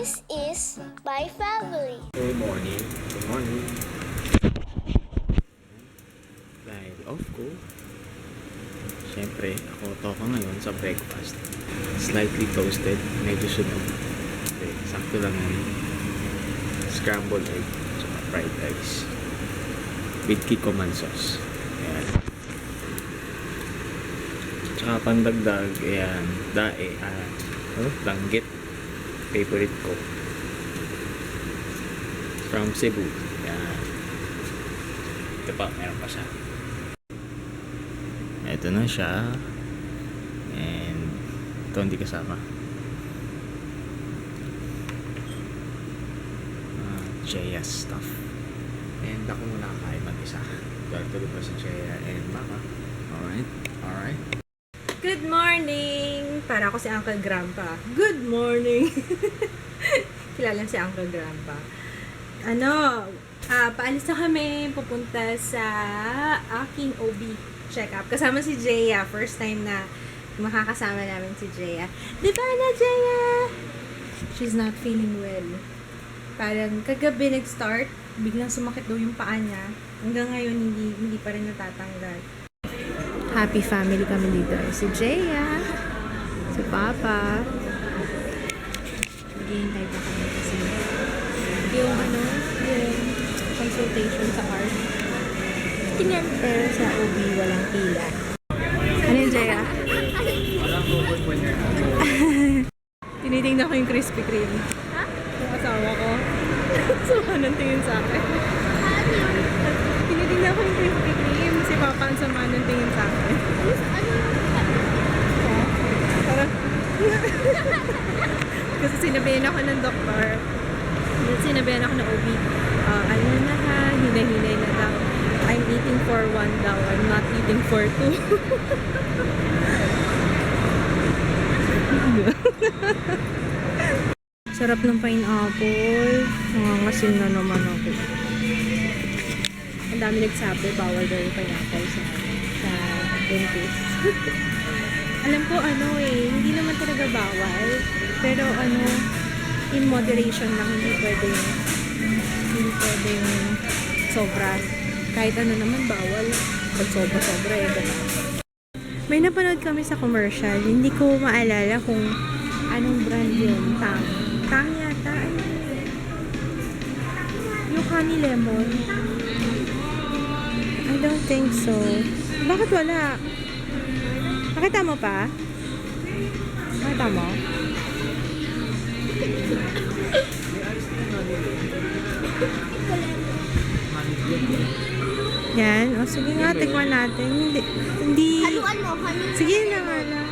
This is my family. Good morning. Good morning. Dahil off ko, syempre, ako toka ngayon sa breakfast. Slightly toasted, medyo sunog. Okay, sakto lang yun. Scrambled egg, tsaka fried rice. With kikoman sauce. Ayan. Tsaka pandagdag, ayan, dae, langgit. Favorite ko. From Cebu. Yan. Ito pa, meron pa siya. Ito na siya. And ito hindi kasama. Jaya stuff. And ako muna kakain mag-isa. Dahil tuloy pa si Jaya and Mama. Alright? Alright. Good morning! Para ako si Uncle Grandpa. Good morning! Kilala si Uncle Grandpa. Paalis na kami pupunta sa aking OB check-up. Kasama si Jaya. First time na makakasama namin si Jaya. Di ba na, Jaya? She's not feeling well. Parang kagabi nag-start, biglang sumakit daw yung paa niya. Hanggang ngayon, hindi pa rin natatanggal. Happy family kami dito. Si Jaya, si Papa. Maghihintay pa kami kasi yung consultation sa heart. Tingnan. Pero sa OB, walang pila. Ano yung Jaya? Tinitingnan ko yung Krispy Kreme. Ha? Yung asawa ko. Sama ng tingin sa akin. Tinitingnan ko yung Krispy Kreme. Si Papa ang sama ng tingin sa akin. Parang kasi sinabihan ako ng doktor. Sinabihan ako ng OB. Ano na ha, hinay-hinay na daw. I'm eating for 1 daw. I'm not eating for 2. Sarap ng pineapple. Nangangasin na naman ako. Ang dami nagsabi, bawal daw yung pineapple sa dentist. Alam ko, hindi naman talaga bawal. Pero, in moderation lang, hindi pwede yung sobra. Kahit ano naman, bawal. Pag sobra-sobra, gano'n. May napanood kami sa commercial. Hindi ko maalala kung anong brand yun. Tang yata. Yung honey lemon. I don't think so. Bakit wala? Nakita mo pa? Nakita mo? Yan. O, sige nga, tikman natin. Hindi. Haluan mo, honey. Sige na nga lang.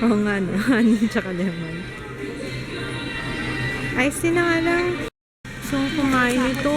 Oo nga, no. Honey tsaka lemon. Ice tea na nga lang. So, kumain nito.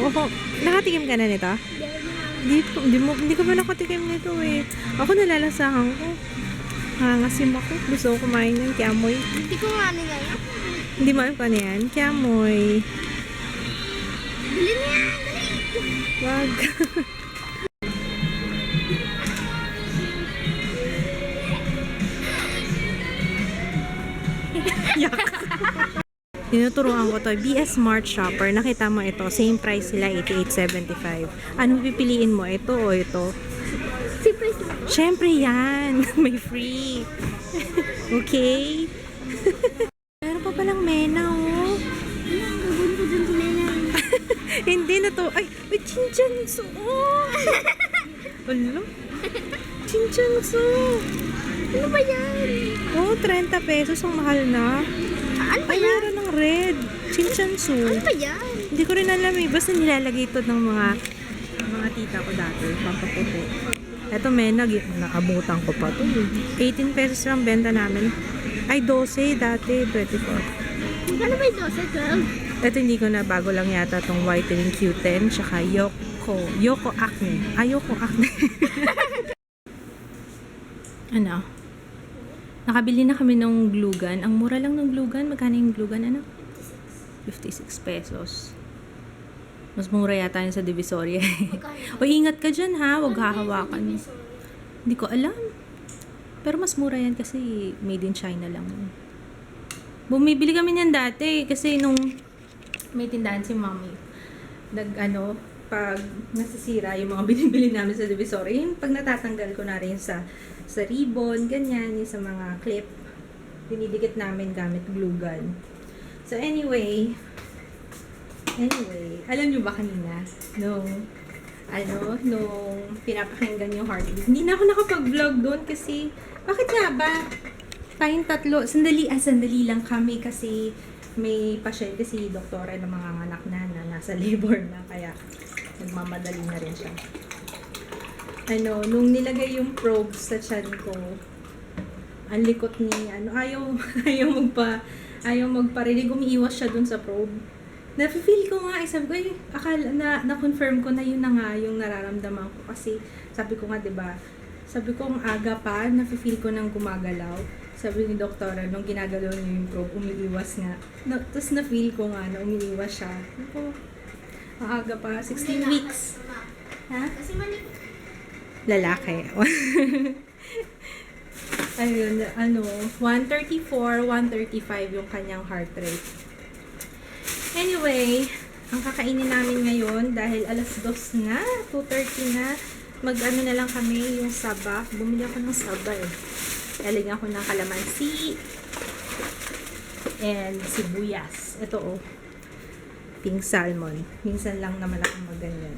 Oh, nakatikim ka na nito? Hindi ko ba nakatikim nito eh. Ako nalalasahan ko. Hangasim ako. Gusto ko kumain ng kiamoy. Hindi ko nga nila yan. Hindi mo alam kung ano yan? Kiamoy. Bili niya. Wag. Yak. Tinuturuan ko to. Be a smart shopper. Nakita mo ito. Same price sila. 88.75. Anong pipiliin mo? Ito o ito? Siyempre yan. May free. Okay? Meron pa palang mena, oh. Gagawin ko dun sa mena. Hindi na to. Ay, chinchansu. Oh. Wala. Chinchansu. Ano ba yan? Oh, 30 pesos. Ang mahal na. Ano ba Ay, yan? meron ng red. Chinchansu. Ano ba yan? Hindi ko rin alam eh. Basta nilalagay ito ng mga tita ko dati. Pampaputo. Eto, mena. Nakabutan ko pa to. 18 pesos lang benta namin. Ay, 12 dati. 24. Magkano ba yung 12? 12? Ito hindi ko na, bago lang yata tong whitening Q10 tsaka Yoko Acne. Yoko Acne. Ano? Nakabili na kami ng glue gun. Ang mura lang ng glue gun. Magkano yung glue gun? 56 pesos. Mas mura yata yun sa Divisoria. O ingat ka dyan ha. Huwag hahawakan. Hindi ko alam. Pero mas mura yan kasi made in China lang. Bumibili kami niyan dati kasi nung may tindahan si Mommy. Pag nasisira yung mga binibili namin sa Divisoria, yung pag natatanggal ko na rin sa ribbon, ganyan, yung sa mga clip, dinidikit namin gamit glue gun. So anyway, alam nyo ba kanina, nung pinapakinggan yung heartbeat, hindi na ako nakapag-vlog doon kasi, bakit nga ba? Tayong tatlo, sandali lang kami kasi may pasyente si doktora ng mga anak na nasa labor na, kaya nagmamadali na rin siya. Nung nilagay yung probe sa tiyan ko, ang likot ni, ayaw magparinig, umiiwas siya dun sa probe. Nafe-feel ko nga, sabi ko, akala na-confirm ko na yun na nga yung nararamdaman ko. Kasi, sabi ko nga, diba, sabi ko, ang aga pa, nafe-feel ko nang gumagalaw. Sabi ni doktora, nung ginagalaw niya yung probe, umiiwas nga. Tapos na-feel ko nga na umiiwas siya. Sabi ko, ang aga pa, 16 weeks. Ha? Kasi mali. Lalaki. Ayun, 134, 135 yung kanyang heart rate. Anyway, ang kakainin namin ngayon, dahil alas 2 na, 2:30 na, na lang kami yung saba. Bumili ako ng saba eh. Lalagyan ko ng kalamansi and sibuyas. Ito pink salmon. Minsan lang naman ako maganyan.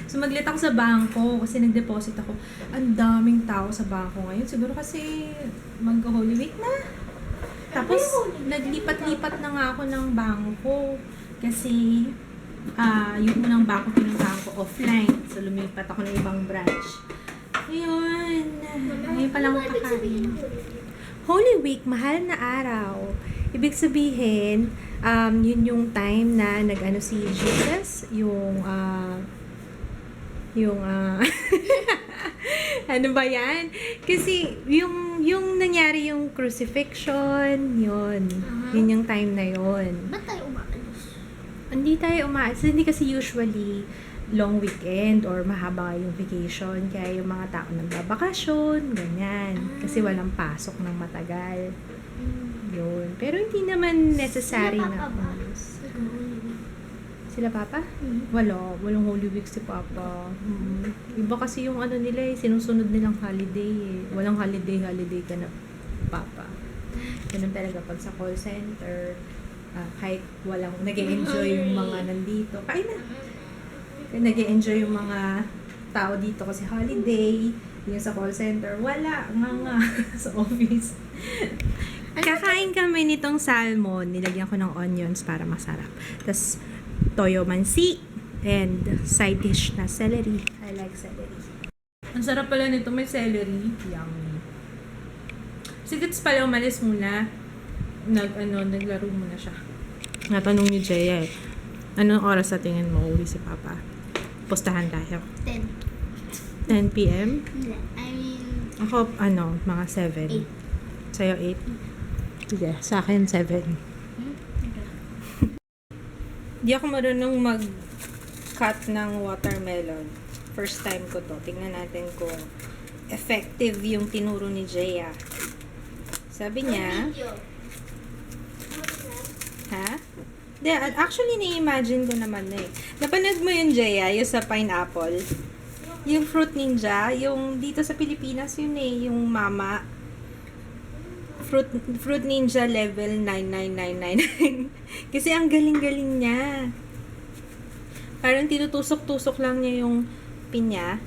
So, maglit ako sa bangko kasi nag-deposit ako. Ang daming tao sa bangko ngayon. Siguro kasi mag-Holy Week na. Tapos, naglipat-lipat na nga ako ng bangko. Kasi, yung unang bangko pinuntahan ko offline. So, lumipat ako ng ibang branch. Ayun. Ngayon pa lang ako kakain. Holy Week, mahal na araw. Ibig sabihin, yun yung time na nag-ano si Jesus, ano ba yan? Kasi yung nangyari yung crucifixion, yun yung time na yun. Ba't tayo umaalis? Hindi tayo umaalis. Hindi kasi usually long weekend or mahaba yung vacation. Kaya yung mga tao nagbabakasyon, ganyan. Kasi walang pasok ng matagal. Yun. Pero hindi naman necessary na umalis. Sila Papa? Walang Holy Week si Papa. Iba kasi yung nila sinusunod nilang holiday eh. Walang holiday ka na Papa. Ganun talaga pag sa call center, kahit walang nag-e-enjoy yung mga nandito. Kain na! Nag-e-enjoy yung mga tao dito kasi holiday. Yung sa call center, wala nga sa office. Kakain kami nitong salmon. Nilagyan ko ng onions para masarap. Tapos, toyo mansi and side dish na celery. I like celery. Ang sarap pala nito, may celery. Yummy. Si Gits pala umalis muna. Naglaro muna siya. Natanong ni Jaya eh. Anong oras sa tingin mo uwi si Papa? Pustahan tayo. 10. 10 p.m.? I mean, Ako, mga 7. 8. Sa'yo 8? Sige, sa akin 7. Di ako marunong mag-cut ng watermelon. First time ko to. Tingnan natin kung effective yung tinuro ni Jaya. Sabi niya, ha? Actually, na-imagine ko naman na eh. Napanood mo yun, Jaya, yung sa pineapple? Yung Fruit Ninja, yung dito sa Pilipinas yun eh, yung mama. Fruit Ninja level 99999. Kasi ang galing-galing niya. Parang tinutusok-tusok lang niya yung pinya.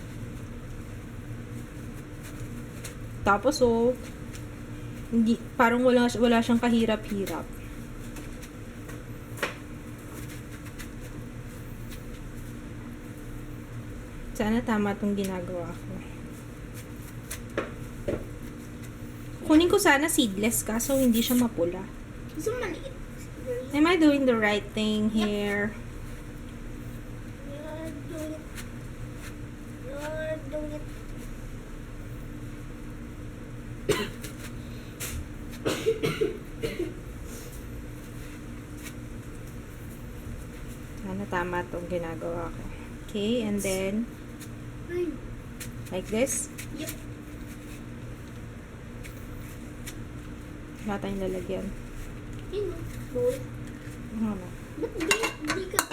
Tapos, oh, hindi, parang wala siyang kahirap-hirap. Sana tama itong ginagawa ko. Kunin ko sana seedless kaso hindi siya mapula. Gusto mo maliit? Am I doing the right thing here? You're doing it. You're doing it. Sana tama itong ginagawa ko. Okay, and then, Ay. like this. Yup. Wala tayong lalagyan. Yun. Bowl. Ano? Ba't di ka?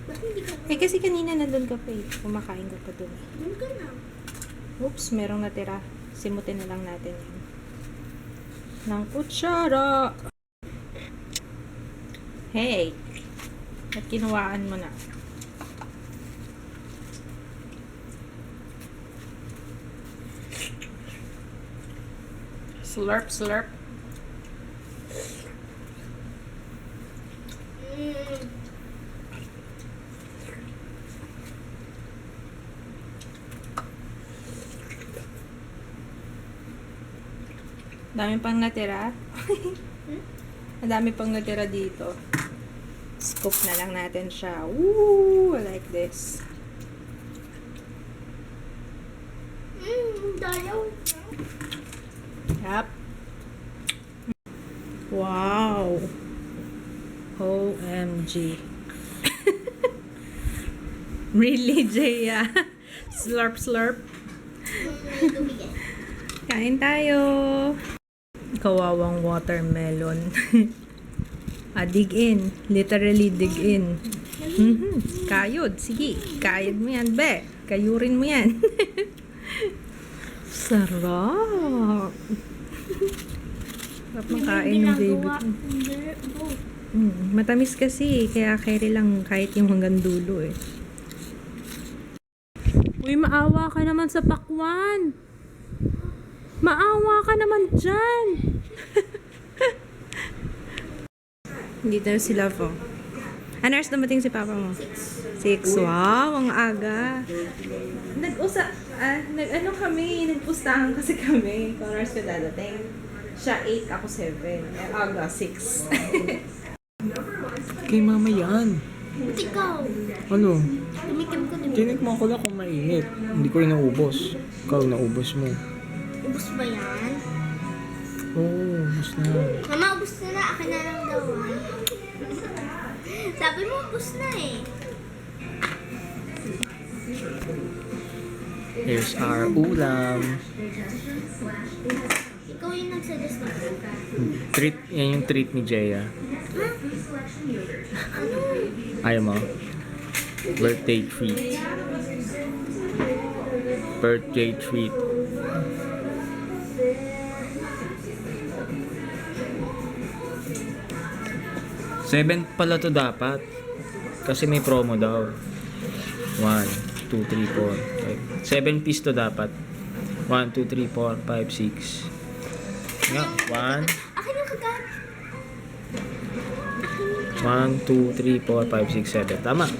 Ba't hindi ka? Eh, kasi kanina nandun ka pa eh. Kumakain ka pa dun eh. Doon ka na. Oops, merong natira. Simutin na lang natin yan. Ng kutsara. Hey! At kinuwaan mo na. Slurp, slurp. Mm. Dami pang natira. Madami pang natira dito. Scoop na lang natin siya. Woo! Like this. Dayaw. Yup. Wow. OMG. Really, Jaya? Slurp, slurp. Tubig yan. Kain tayo. Kawawang watermelon. Dig in. Literally dig in. Kayod. Sige. Kayod mo yan, be. Kayurin mo yan. Sarap. Sarap makain ng baby ko. Matamis kasi. Kaya carry lang kahit yung hanggang dulo eh. Uy, maawa ka naman sa pakwan. Maawa ka naman dyan. Dito na si Love, oh. Ano oras dumating si Papa mo? 6. Wow, ang aga. Nag-ano kami, nagpustahan kasi kami. Kung ano oras ka dadating. Siya 8, ako 7. Eh, aga, 6. Kay mama yan. Ikaw. Ano? Tumikim ko din. Tinikman ko lang kung mainit. Hindi ko rin naubos. Ikaw, naubos mo. Ubus ba yan? Oo, ubos na. Mama, ubus na na. Akin na lang daw. Sabi mo, ubus na eh. Here's our ulam. Ikaw yung nagsuggest na. Treat, yan yung treat ni Jaya. Ayaw mo? Birthday treat. Birthday treat. $7 pala to dapat. Kasi may promo daw. 1, 2, 3, 4, 5. 7 piece to dapat. 1, 2, 3, 4, 5, 6. Nga, 1. Akin yung kagat. 1, 2, 3, 4, 5, 6, 7. Tama.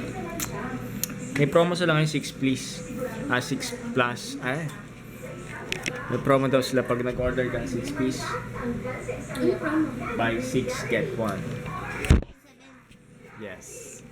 May promo sila ngayon 6 please. 6 plus. May promo daw sila pag nag-order ka ng 6 piece. Ano promo? Buy 6, get 1. Yes.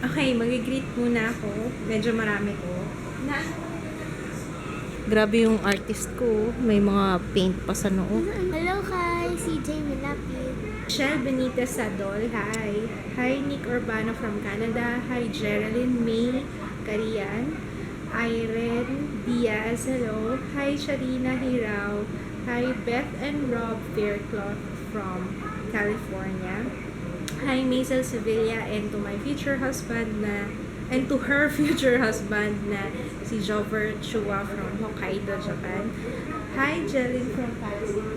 Okay, mag-greet muna ako. Medyo marami ko. Grabe yung artist ko. May mga paint pa sa noo. Hello kay CJ Milapid. Michelle Benitez Sadol, hi. Hi, Nick Urbano from Canada. Hi, Geraldine May Karian. Irene Diaz, hello. Hi, Sharina Hirao. Hi, Beth and Rob Faircloth from California. Hi, Maisel Sevilla, and to my future husband na, and to her future husband na si Jover Chua from Hokkaido, Japan. Hi, Jelin from Pasig.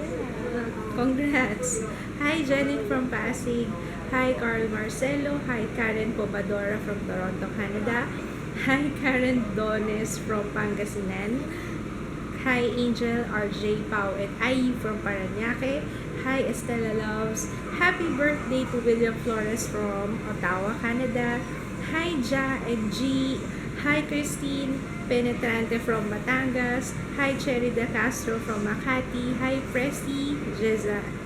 Congrats. Hi, Jenny from Pasig. Hi, Carl Marcelo. Hi, Karen Pobadora from Toronto, Canada. Hi, Karen Dones from Pangasinan. Hi, Angel, RJ, Pau, and Ai from Paranaque. Hi, Estella Loves. Happy birthday to William Flores from Ottawa, Canada. Hi, Ja and G. Hi, Christine Penetrante from Batangas. Hi, Cherry De Castro from Makati. Hi, Presti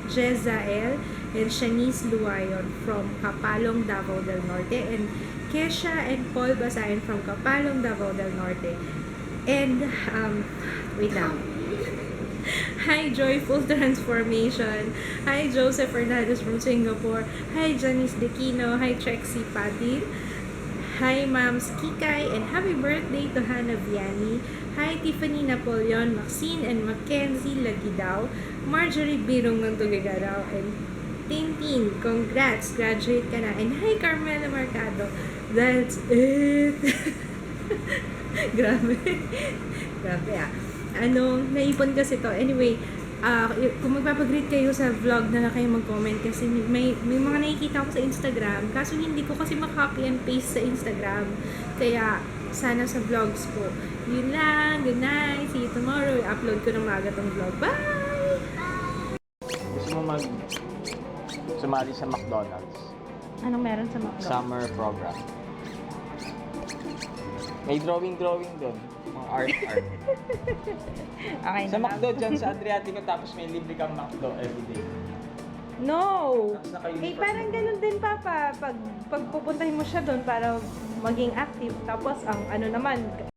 Jezael and Shanice Luayon from Kapalong, Davao del Norte. And Kesha and Paul Basayan from Kapalong, Davao del Norte. And, wait lang. Hi, Joyful Transformation. Hi, Joseph Fernandez from Singapore. Hi, Janice Dequino. Hi, Trexie Padil. Hi, Mams Kikay. And happy birthday to Hannah Vianney. Hi, Tiffany Napoleon, Maxine, and Mackenzie Lagidao. Marjorie Birong ng Tugigaraw. And Tintin, congrats, graduate ka na. And hi, Carmela Mercado. That's it. Grabe. Grabe naipon kasi to. Anyway, kung magpapag-greet kayo sa vlog na lang kayo mag-comment kasi may mga nakikita ko sa Instagram. Kaso hindi ko kasi copy and paste sa Instagram. Kaya, sana sa vlogs po. Yun lang. Good night. See you tomorrow. I-upload ko ng maaga tong vlog. Bye! Gusto mo sumali sa McDonald's? Anong meron sa McDonald's? Summer program. May drawing doon. Mga art. Okay Sa na. McDo dyan sa Adriatico, tapos may libre kang McDo everyday. No! Tapos naka-uniform. Eh, parang ganun din, Papa. Pag pupuntahin mo siya doon para maging active. Tapos, ang ano naman,